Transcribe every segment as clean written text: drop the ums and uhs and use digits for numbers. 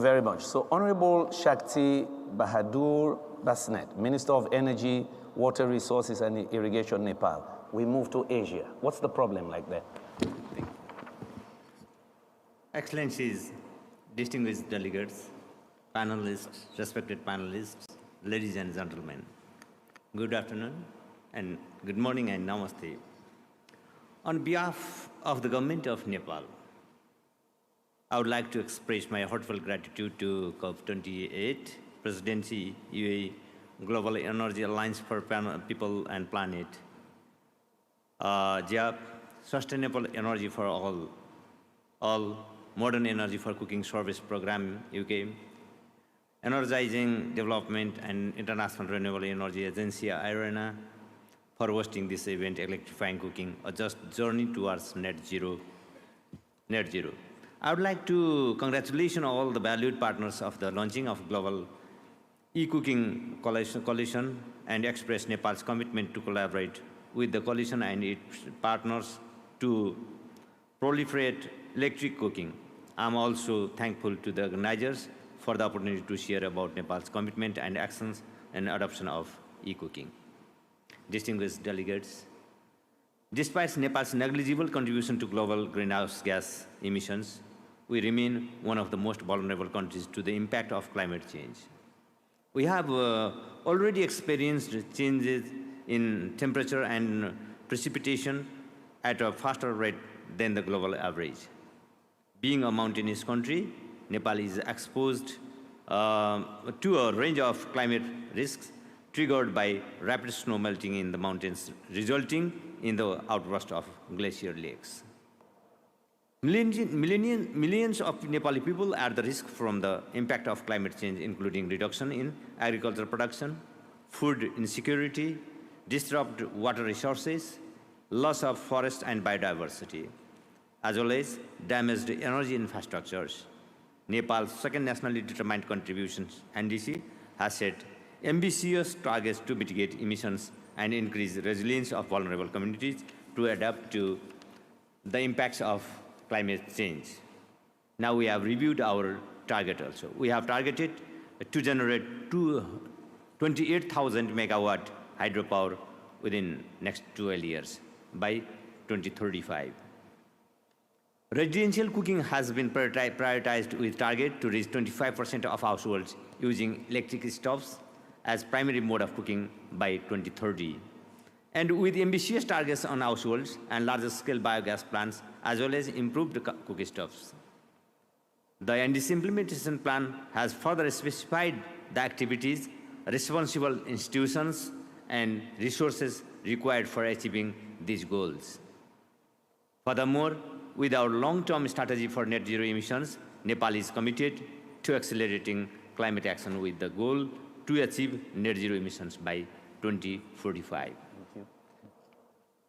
Very much. So, Honorable Shakti Bahadur Basnet, Minister of Energy, Water Resources and Irrigation, Nepal. We move to Asia. What's the problem like that? Excellencies, distinguished delegates, panelists, respected panelists, ladies and gentlemen, good afternoon and good morning and namaste. On behalf of the government of Nepal, I would like to express my heartfelt gratitude to COP28, Presidency, UAE, Global Energy Alliance for People and Planet, GECCo, Sustainable Energy for All, Modern Energy for Cooking Service Program, UK, Energizing Development and International Renewable Energy Agency, IRENA, for hosting this event, Electrifying Cooking, a just journey towards net zero. I would like to congratulate all the valued partners of the launching of Global eCooking Coalition and express Nepal's commitment to collaborate with the coalition and its partners to proliferate electric cooking. I'm also thankful to the organizers for the opportunity to share about Nepal's commitment and actions and adoption of eCooking. Distinguished delegates, despite Nepal's negligible contribution to global greenhouse gas emissions, we remain one of the most vulnerable countries to the impact of climate change. We have already experienced changes in temperature and precipitation at a faster rate than the global average. Being a mountainous country, Nepal is exposed to a range of climate risks triggered by rapid snow melting in the mountains, resulting in the outburst of glacier lakes. Millions of Nepali people are at the risk from the impact of climate change, including reduction in agricultural production, food insecurity, disrupted water resources, loss of forest and biodiversity, as well as damaged energy infrastructures. Nepal's second nationally determined contributions, NDC, has set ambitious targets to mitigate emissions and increase the resilience of vulnerable communities to adapt to the impacts of climate change. Now we have reviewed our target also. We have targeted to generate 28,000 megawatt hydropower within next 12 years by 2035. Residential cooking has been prioritized with target to reach 25% of households using electric stoves as primary mode of cooking by 2030. And with ambitious targets on households and larger-scale biogas plants, as well as improved cooking stoves. The NDC implementation plan has further specified the activities, responsible institutions, and resources required for achieving these goals. Furthermore, with our long-term strategy for net zero emissions, Nepal is committed to accelerating climate action with the goal to achieve net zero emissions by 2045.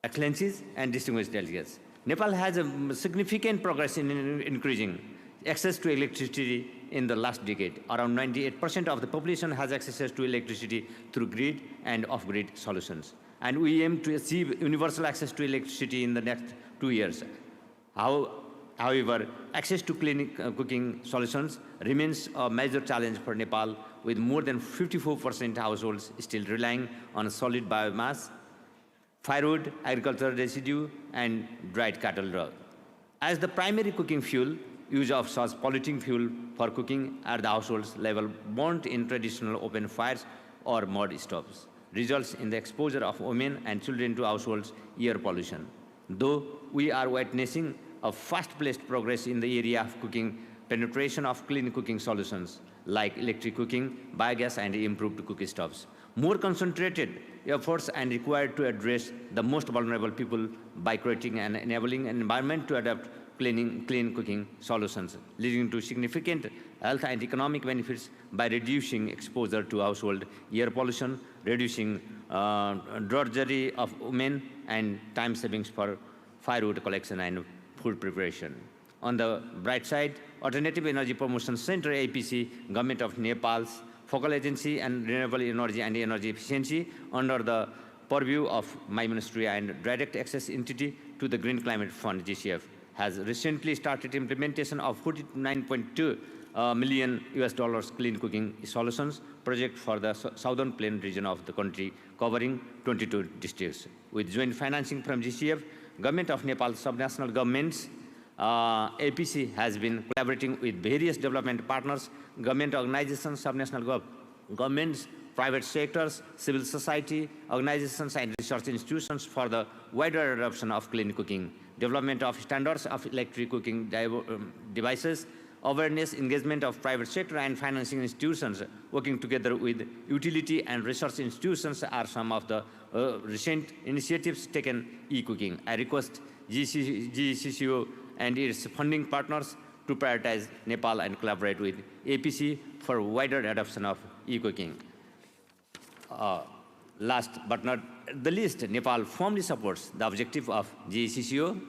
Excellencies and distinguished delegates, Nepal has a significant progress in increasing access to electricity in the last decade. Around 98% of the population has access to electricity through grid and off-grid solutions. And we aim to achieve universal access to electricity in the next 2 years. However, access to clean cooking solutions remains a major challenge for Nepal, with more than 54% households still relying on solid biomass, firewood, agricultural residue, and dried cattle dung. As the primary cooking fuel, use of such polluting fuel for cooking at the households level burnt in traditional open fires or mud stoves results in the exposure of women and children to households' air pollution. Though we are witnessing a fast-paced progress in the area of cooking, penetration of clean cooking solutions like electric cooking, biogas, and improved cooking stoves, more concentrated efforts are required to address the most vulnerable people by creating and enabling an environment to adopt clean cooking solutions, leading to significant health and economic benefits by reducing exposure to household air pollution, reducing drudgery of women, and time savings for firewood collection and food preparation. On the bright side, Alternative Energy Promotion Center, APC, Government of Nepal's Focal Agency and Renewable Energy and Energy Efficiency, under the purview of my ministry and direct access entity to the Green Climate Fund, GCF, has recently started implementation of 49.2 million US clean cooking solutions project for the southern plain region of the country, covering 22 districts. With joint financing from GCF, Government of Nepal, subnational governments, APC has been collaborating with various development partners, government organizations, subnational governments, private sectors, civil society, organizations and research institutions for the wider adoption of clean cooking, development of standards of electric cooking devices, awareness, engagement of private sector and financing institutions working together with utility and research institutions are some of the recent initiatives taken eCooking. I request GeCCo and its funding partners to prioritize Nepal and collaborate with APC for wider adoption of eCooking. Last but not the least, Nepal firmly supports the objective of GeCCo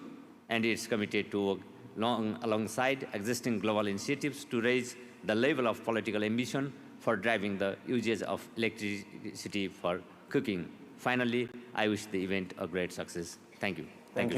and is committed to work alongside existing global initiatives to raise the level of political ambition for driving the usage of electricity for cooking. Finally, I wish the event a great success. Thank you. Thank you.